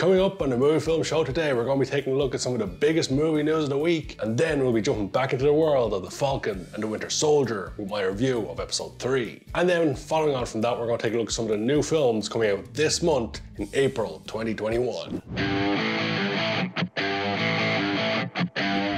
Coming up on the Movie Film Show today, we're going to be taking a look at some of the biggest movie news of the week, and then we'll be jumping back into the world of the Falcon and the Winter Soldier with my review of episode 3. And then following on from that, we're going to take a look at some of the new films coming out this month in April 2021.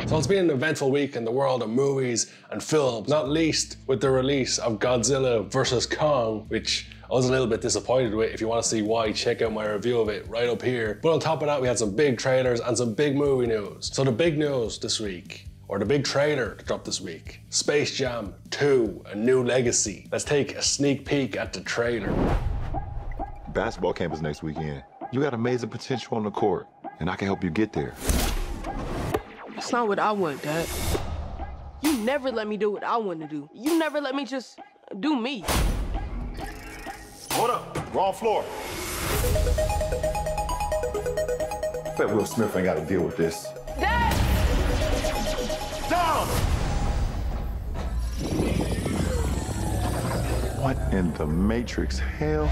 So it's been an eventful week in the world of movies and films, not least with the release of Godzilla vs. Kong, which I was a little bit disappointed with. If you want to see why, check out my review of it right up here. But on top of that, we had some big trailers and some big movie news. So the big news this week, or the big trailer that dropped this week, Space Jam 2, A New Legacy. Let's take a sneak peek at the trailer. Basketball camp is next weekend. You got amazing potential on the court, and I can help you get there. That's not what I want, Dad. You never let me do what I want to do. You never let me just do me. Hold up, wrong floor. Bet Will Smith ain't got to deal with this. Dad! Down! What in the Matrix hell?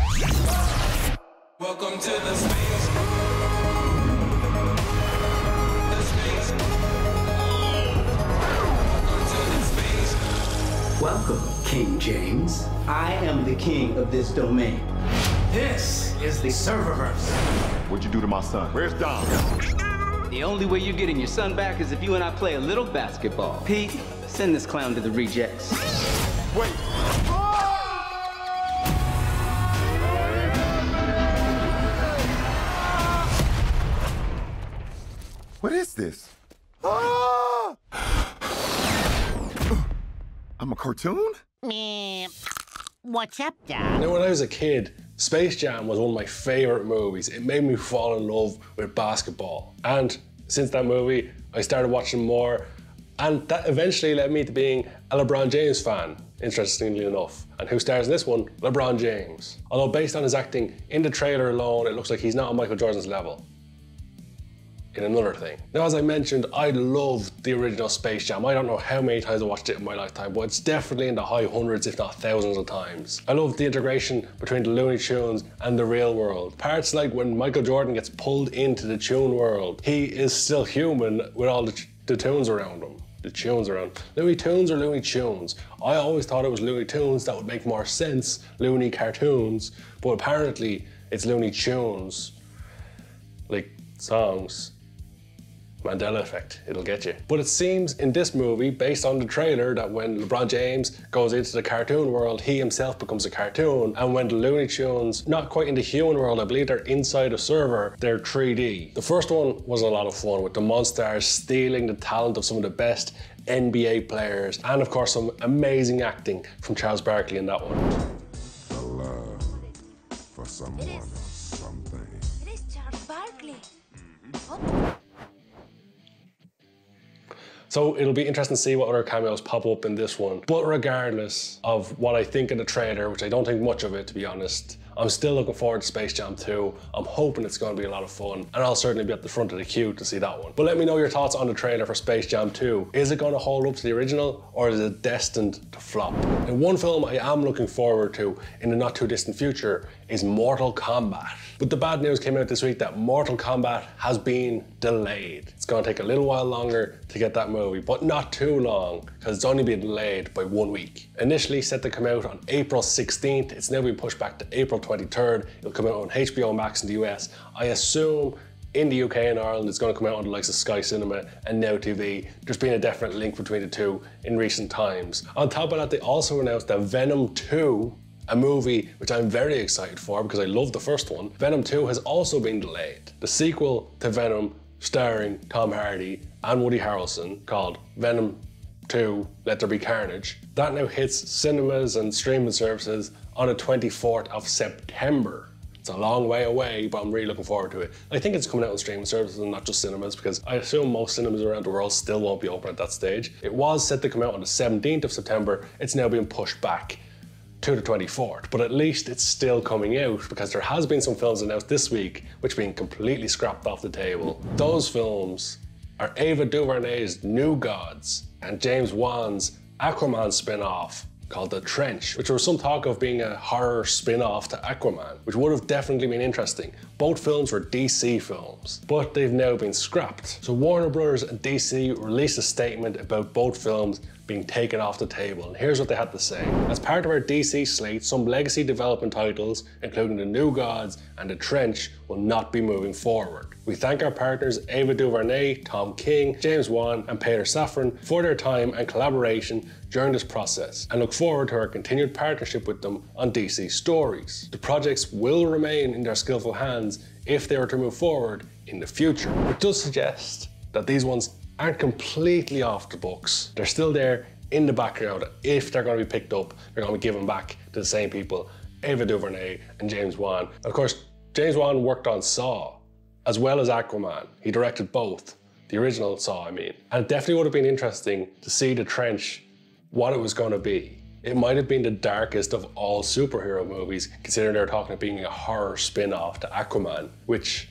Welcome to the space. Welcome, King James. I am the king of this domain. This is the serververse. What'd you do to my son? Where's Dom? The only way you're getting your son back is if you and I play a little basketball. Pete, send this clown to the rejects. Wait. What is this? Ah! I'm a cartoon? What's up, Dad? Now, when I was a kid, Space Jam was one of my favorite movies. It made me fall in love with basketball. And since that movie, I started watching more, and that eventually led me to being a LeBron James fan, interestingly enough. And who stars in this one? LeBron James. Although based on his acting in the trailer alone, it looks like he's not on Michael Jordan's level. In another thing. Now, as I mentioned, I loved the original Space Jam. I don't know how many times I watched it in my lifetime, but it's definitely in the high hundreds, if not thousands of times. I loved the integration between the Looney Tunes and the real world. Parts like when Michael Jordan gets pulled into the Tune world, he is still human with all the tunes around him. The tunes around. Looney Tunes or Looney Tunes? I always thought it was Looney Tunes. That would make more sense. Looney cartoons. But apparently, it's Looney Tunes. Like songs. Mandela effect, it'll get you. But it seems in this movie, based on the trailer, that when LeBron James goes into the cartoon world, he himself becomes a cartoon. And when the Looney Tunes, not quite in the human world, I believe they're inside a server, they're 3D. The first one was a lot of fun with the Monstars stealing the talent of some of the best NBA players. And of course, some amazing acting from Charles Barkley in that one. A love for someone or something. It is Charles Barkley. So it'll be interesting to see what other cameos pop up in this one. But regardless of what I think of the trailer, which I don't think much of it, to be honest, I'm still looking forward to Space Jam 2. I'm hoping it's going to be a lot of fun, and I'll certainly be at the front of the queue to see that one. But let me know your thoughts on the trailer for Space Jam 2. Is it going to hold up to the original, or is it destined to flop? And one film I am looking forward to in the not too distant future is Mortal Kombat. But the bad news came out this week that Mortal Kombat has been delayed. It's going to take a little while longer to get that movie, but not too long, because it's only been delayed by 1 week. Initially set to come out on April 16th, it's now been pushed back to April 23rd. It'll come out on HBO Max in the US. I assume in the UK and Ireland it's going to come out on the likes of Sky Cinema and Now TV. There's been a definite link between the two in recent times. On top of that, they also announced that Venom 2, a movie which I'm very excited for because I love the first one, Venom 2 has also been delayed. The sequel to Venom, starring Tom Hardy and Woody Harrelson, called Venom 2, Let There Be Carnage, that now hits cinemas and streaming services on the 24th of September. It's a long way away, but I'm really looking forward to it. I think it's coming out on streaming services and not just cinemas, because I assume most cinemas around the world still won't be open at that stage. It was set to come out on the 17th of September. It's now been pushed back to the 24th, but at least it's still coming out, because there has been some films announced this week which have been completely scrapped off the table. Those films are Ava DuVernay's New Gods and James Wan's Aquaman spin-off called The Trench, which there was some talk of being a horror spin-off to Aquaman, which would have definitely been interesting. Both films were DC films, but they've now been scrapped. So Warner Bros. And DC released a statement about both films being taken off the table, and here's what they had to say. As part of our DC slate, some legacy development titles, including The New Gods and The Trench, will not be moving forward. We thank our partners Ava DuVernay, Tom King, James Wan, and Peter Safran for their time and collaboration during this process, and look forward to our continued partnership with them on DC stories. The projects will remain in their skillful hands if they were to move forward in the future. It does suggest that these ones aren't completely off the books. They're still there in the background. If they're going to be picked up, they're going to be given back to the same people, Ava DuVernay and James Wan. Of course, James Wan worked on Saw, as well as Aquaman. He directed both, the original Saw, I mean. And it definitely would have been interesting to see The Trench, what it was going to be. It might have been the darkest of all superhero movies, considering they're talking about being a horror spin-off to Aquaman, which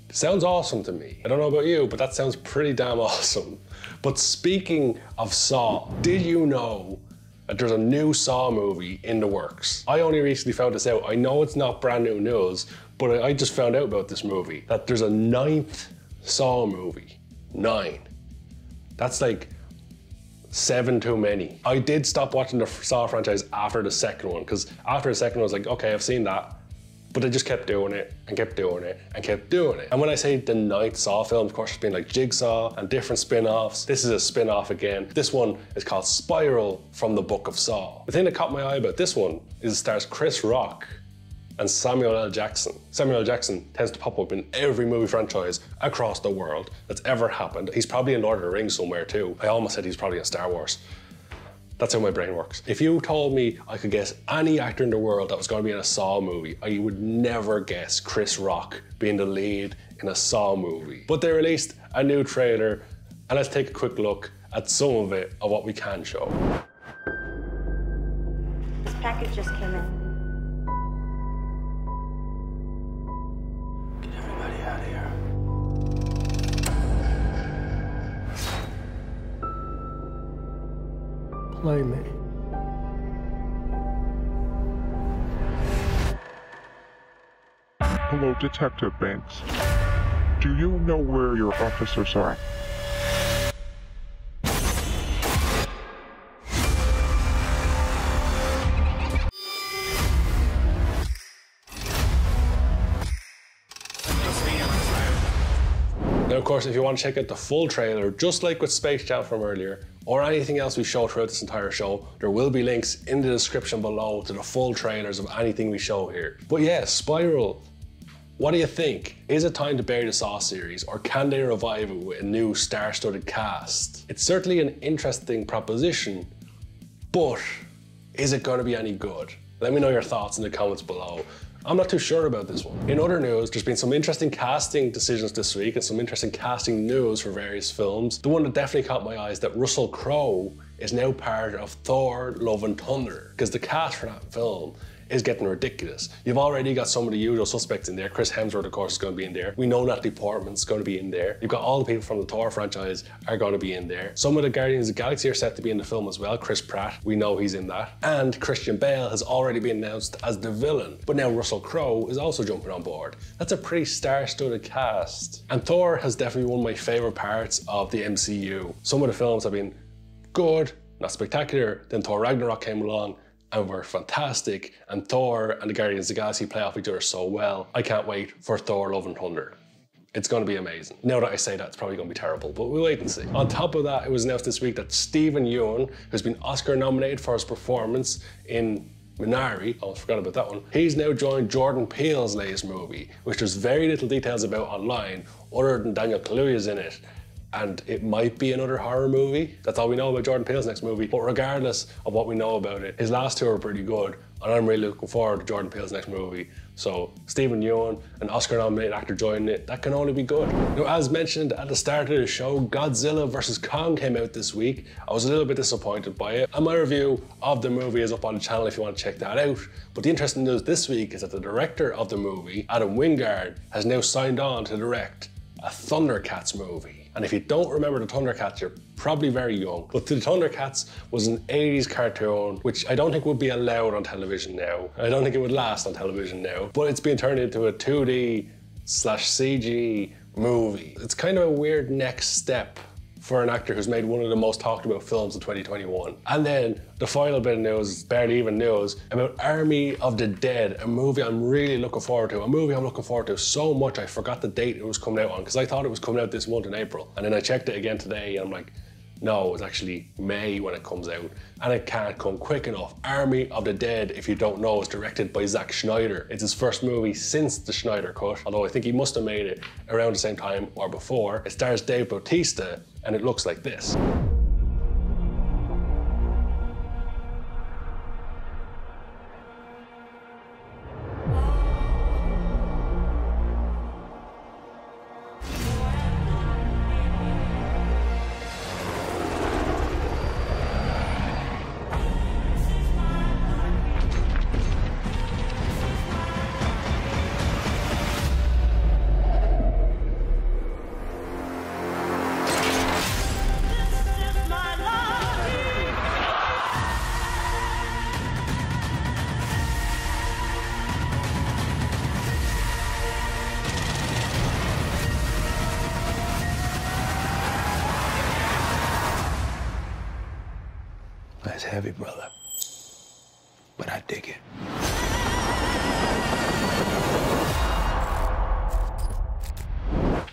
sounds awesome to me. I don't know about you, but that sounds pretty damn awesome. But speaking of Saw, did you know that there's a new Saw movie in the works? I only recently found this out. I know it's not brand new news, but I just found out about this movie, that there's a 9th Saw movie. 9. That's like 7 too many. I did stop watching the Saw franchise after the second one, because after the second one I was like, okay, I've seen that. But they just kept doing it and kept doing it and kept doing it. And when I say the 9th Saw film, of course, it's been like Jigsaw and different spin-offs. This is a spin-off again. This one is called Spiral from the Book of Saw. The thing that caught my eye about this one is it stars Chris Rock and Samuel L. Jackson. Samuel L. Jackson tends to pop up in every movie franchise across the world that's ever happened. He's probably in Lord of the Rings somewhere too. I almost said he's probably in Star Wars. That's how my brain works. If you told me I could guess any actor in the world that was going to be in a Saw movie, I would never guess Chris Rock being the lead in a Saw movie. But they released a new trailer, and let's take a quick look at some of it, of what we can show. This package just came in. Get everybody out of here. Play me. Hello, Detective Banks. Do you know where your officers are? Now, of course, if you want to check out the full trailer, just like with Space Jam from earlier, or anything else we show throughout this entire show, there will be links in the description below to the full trailers of anything we show here. But yeah, Spiral, what do you think? Is it time to bury the Saw series, or can they revive it with a new star-studded cast? It's certainly an interesting proposition, but is it going to be any good? Let me know your thoughts in the comments below. I'm not too sure about this one. In other news, there's been some interesting casting decisions this week and some interesting casting news for various films. The one that definitely caught my eye is that Russell Crowe is now part of Thor: Love and Thunder, because the cast for that film is getting ridiculous. You've already got some of the usual suspects in there. Chris Hemsworth, of course, is going to be in there. We know Natalie Portman's going to be in there. You've got all the people from the Thor franchise are going to be in there. Some of the Guardians of the Galaxy are set to be in the film as well. Chris Pratt, we know he's in that. And Christian Bale has already been announced as the villain. But now Russell Crowe is also jumping on board. That's a pretty star-studded cast. And Thor has definitely one of my favorite parts of the MCU. Some of the films have been good, not spectacular. Then Thor Ragnarok came along and were fantastic, and Thor and the Guardians of the Galaxy play off each other so well. I can't wait for Thor: Love and Thunder. It's going to be amazing. Now that I say that, it's probably going to be terrible, but we'll wait and see. On top of that, it was announced this week that Stephen Yeun, who's been Oscar nominated for his performance in Minari, almost forgot about that one, he's now joined Jordan Peele's latest movie, which there's very little details about online, other than Daniel Kaluuya's in it. And it might be another horror movie. That's all we know about Jordan Peele's next movie. But regardless of what we know about it, his last two are pretty good, and I'm really looking forward to Jordan Peele's next movie. So Stephen Yeun, an Oscar-nominated actor joining it, that can only be good. Now, as mentioned at the start of the show, Godzilla vs. Kong came out this week. I was a little bit disappointed by it, and my review of the movie is up on the channel if you want to check that out. But the interesting news this week is that the director of the movie, Adam Wingard, has now signed on to direct a Thundercats movie. And if you don't remember the Thundercats, you're probably very young. But the Thundercats was an 80s cartoon, which I don't think would be allowed on television now. I don't think it would last on television now. But it's been turned into a 2D/CG movie. It's kind of a weird next step for an actor who's made one of the most talked about films of 2021. And then the final bit of news, barely even news, about Army of the Dead, a movie I'm really looking forward to. A movie I'm looking forward to so much I forgot the date it was coming out on, because I thought it was coming out this month in April. And then I checked it again today and I'm like, no, it's actually May when it comes out, and it can't come quick enough. Army of the Dead, if you don't know, is directed by Zack Snyder. It's his first movie since the Snyder Cut, although I think he must have made it around the same time or before. It stars Dave Bautista, and it looks like this. That's heavy, brother. But I dig it.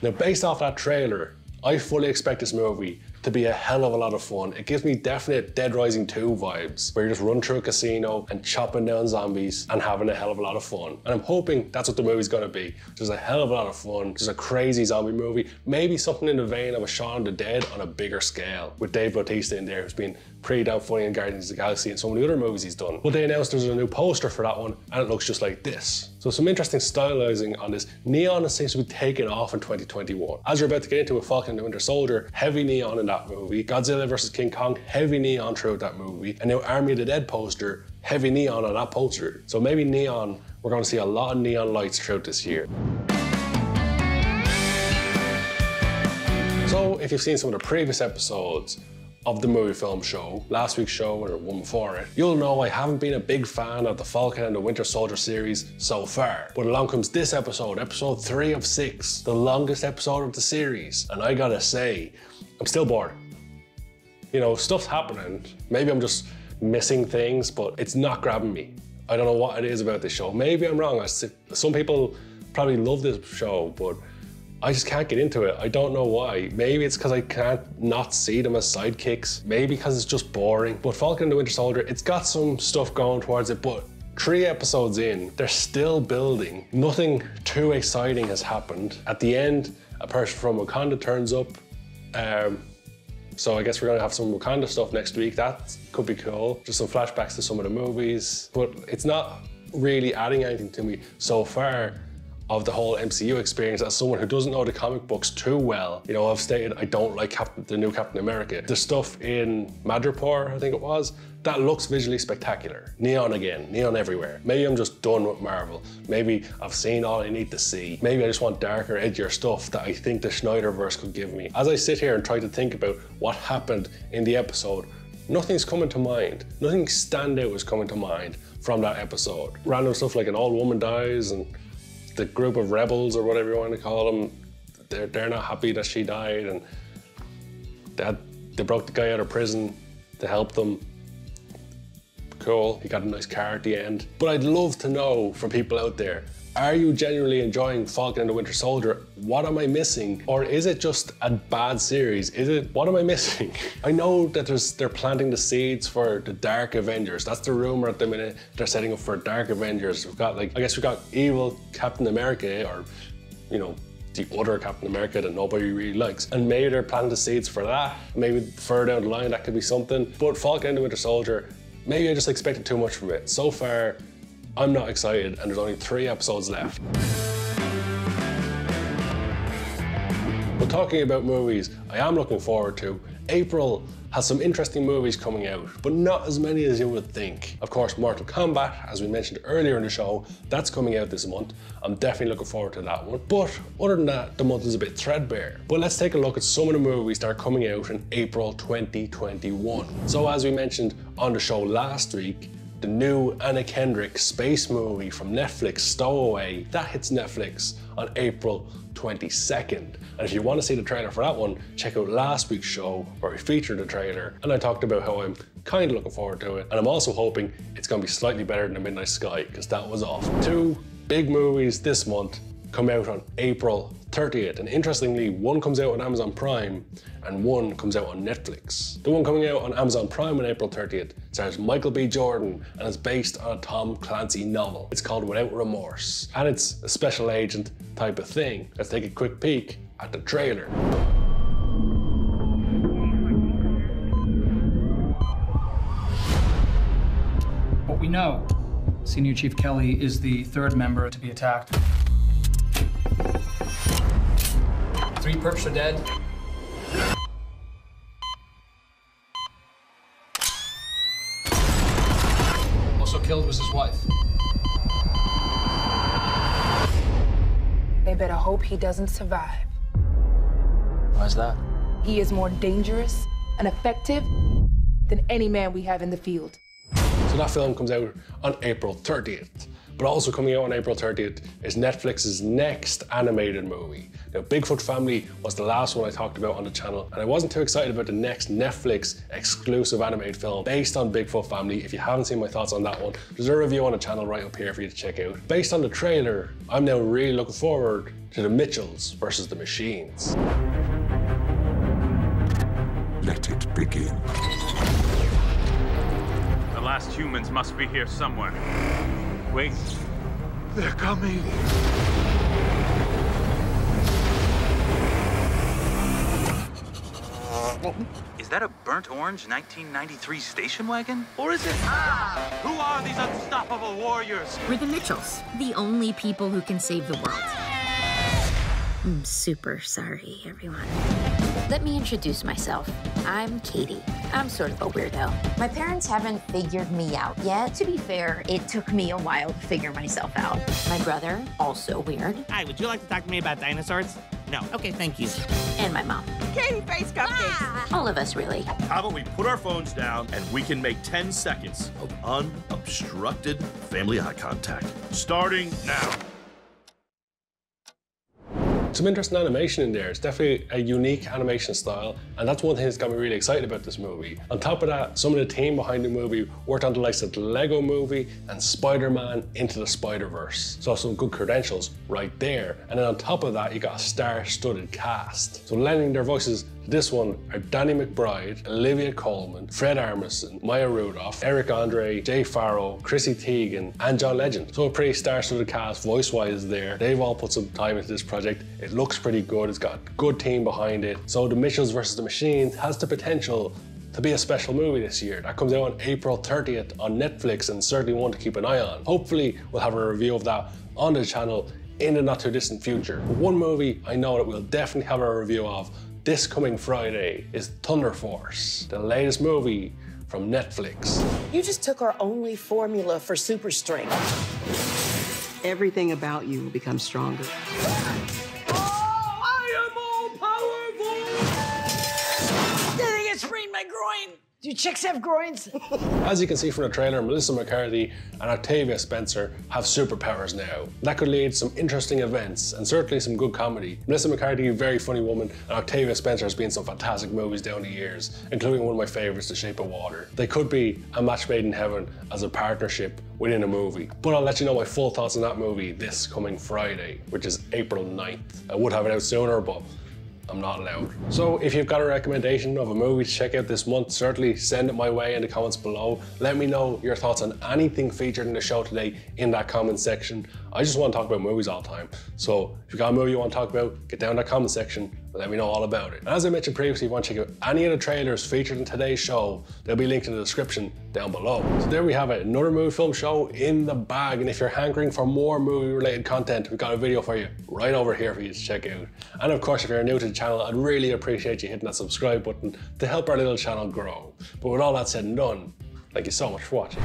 Now, based off that trailer, I fully expect this movie to be a hell of a lot of fun. It gives me definite Dead Rising 2 vibes, where you just run through a casino and chopping down zombies and having a hell of a lot of fun. And I'm hoping that's what the movie's gonna be. Just a hell of a lot of fun, just a crazy zombie movie. Maybe something in the vein of a Shaun of the Dead on a bigger scale, with Dave Bautista in there, who's been pretty damn funny in Guardians of the Galaxy and some of the other movies he's done. But they announced there's a new poster for that one, and it looks just like this. So some interesting stylizing on this. Neon seems to be taking off in 2021. As you're about to get into with Falcon and the Winter Soldier, heavy neon in that movie. Godzilla vs. King Kong, heavy neon throughout that movie. And now Army of the Dead poster, heavy neon on that poster. So maybe neon, we're gonna see a lot of neon lights throughout this year. So if you've seen some of the previous episodes of the Movie Film Show, last week's show or one before it, you'll know I haven't been a big fan of the Falcon and the Winter Soldier series so far. But along comes this episode, episode 3 of 6, the longest episode of the series. And I gotta say, I'm still bored. You know, stuff's happening. Maybe I'm just missing things, but it's not grabbing me. I don't know what it is about this show. Maybe I'm wrong. Some people probably love this show, but I just can't get into it. I don't know why. Maybe it's because I can't not see them as sidekicks. Maybe because it's just boring. But Falcon and the Winter Soldier, it's got some stuff going towards it, but 3 episodes in, they're still building. Nothing too exciting has happened. At the end, a person from Wakanda turns up. So I guess we're gonna have some Wakanda stuff next week. That could be cool. Just some flashbacks to some of the movies. But it's not really adding anything to me so far of the whole MCU experience. As someone who doesn't know the comic books too well, you know, I've stated I don't like the new Captain America. The stuff in Madripoor, I think it was, that looks visually spectacular. Neon again, neon everywhere. Maybe I'm just done with Marvel. Maybe I've seen all I need to see. Maybe I just want darker, edgier stuff that I think the Snyderverse could give me. As I sit here and try to think about what happened in the episode, nothing's coming to mind. Nothing standout is coming to mind from that episode. Random stuff like an old woman dies and the group of rebels or whatever you want to call them, they're not happy that she died, and they broke the guy out of prison to help them. Cool, he got a nice car at the end. But I'd love to know from people out there, are you genuinely enjoying Falcon and the Winter Soldier? What am I missing? Or is it just a bad series? What am I missing? I know that they're planting the seeds for the Dark Avengers. That's the rumor at the minute. They're setting up for Dark Avengers. We've got, like, I guess we've got evil Captain America, or, you know, the other Captain America that nobody really likes. And maybe they're planting the seeds for that. Maybe further down the line, that could be something. But Falcon and the Winter Soldier, maybe I just expected too much from it. So far, I'm not excited, and there's only 3 episodes left. But talking about movies I am looking forward to, April has some interesting movies coming out, but not as many as you would think. Of course, Mortal Kombat, as we mentioned earlier in the show, that's coming out this month. I'm definitely looking forward to that one. But other than that, the month is a bit threadbare. But let's take a look at some of the movies that are coming out in April 2021. So as we mentioned on the show last week, the new Anna Kendrick space movie from Netflix, Stowaway, that hits Netflix on April 22nd. And if you want to see the trailer for that one, check out last week's show where we featured the trailer and I talked about how I'm kind of looking forward to it. And I'm also hoping it's going to be slightly better than The Midnight Sky, because that was awesome. Two big movies this month come out on April 30th. And interestingly, one comes out on Amazon Prime and one comes out on Netflix. The one coming out on Amazon Prime on April 30th stars Michael B. Jordan and is based on a Tom Clancy novel. It's called Without Remorse, and it's a special agent type of thing. Let's take a quick peek at the trailer. What we know, Senior Chief Kelly is the third member to be attacked. 3 perps are dead. Also killed was his wife. They better hope he doesn't survive. Why's that? He is more dangerous and effective than any man we have in the field. So that film comes out on April 30th. But also coming out on April 30th is Netflix's next animated movie. Now, Bigfoot Family was the last one I talked about on the channel, and I wasn't too excited about the next Netflix exclusive animated film based on Bigfoot Family. If you haven't seen my thoughts on that one, there's a review on the channel right up here for you to check out. Based on the trailer, I'm now really looking forward to the Mitchells versus the Machines. Let it begin. The last humans must be here somewhere. Wait. They're coming. Is that a burnt orange 1993 station wagon? Or is it? Who are these unstoppable warriors? We're the Mitchells, the only people who can save the world. I'm super sorry, everyone. Let me introduce myself. I'm Katie. I'm sort of a weirdo. My parents haven't figured me out yet. To be fair, it took me a while to figure myself out. My brother, also weird. Hi, would you like to talk to me about dinosaurs? No. Okay, thank you. And my mom. Katie face cupcakes. All of us, really. How about we put our phones down and we can make 10 seconds of unobstructed family eye contact. Starting now. Some interesting animation in there. It's definitely a unique animation style, and that's one thing that's got me really excited about this movie. On top of that, some of the team behind the movie worked on the likes of the Lego Movie and Spider-Man Into the Spider-Verse. So some good credentials right there. And then on top of that, you got a star-studded cast. So lending their voices to this one are Danny McBride, Olivia Colman, Fred Armisen, Maya Rudolph, Eric Andre, Jay Farrow, Chrissy Teigen, and John Legend. So a pretty star-studded cast voice-wise there. They've all put some time into this project. It looks pretty good. It's got a good team behind it. So The Mitchells vs. the Machines has the potential to be a special movie this year. That comes out on April 30th on Netflix, and certainly one to keep an eye on. Hopefully we'll have a review of that on the channel in the not too distant future. But one movie I know that we'll definitely have a review of this coming Friday is Thunder Force, the latest movie from Netflix. You just took our only formula for super strength. Everything about you will become stronger. Do chicks have groins? As you can see from the trailer, Melissa McCarthy and Octavia Spencer have superpowers now. That could lead to some interesting events and certainly some good comedy. Melissa McCarthy, a very funny woman, and Octavia Spencer has been in some fantastic movies down the years, including one of my favorites, The Shape of Water. They could be a match made in heaven as a partnership within a movie. But I'll let you know my full thoughts on that movie this coming Friday, which is April 9th. I would have it out sooner, but I'm not allowed. So if you've got a recommendation of a movie to check out this month, certainly send it my way in the comments below. Let me know your thoughts on anything featured in the show today in that comment section. I just want to talk about movies all the time. So if you've got a movie you want to talk about, get down in that comment section let me know all about it. And as I mentioned previously, if you want to check out any of the trailers featured in today's show, they'll be linked in the description down below. So there we have it, another movie film show in the bag. And if you're hankering for more movie related content, we've got a video for you right over here for you to check out. And of course, if you're new to the channel, I'd really appreciate you hitting that subscribe button to help our little channel grow. But with all that said and done, thank you so much for watching.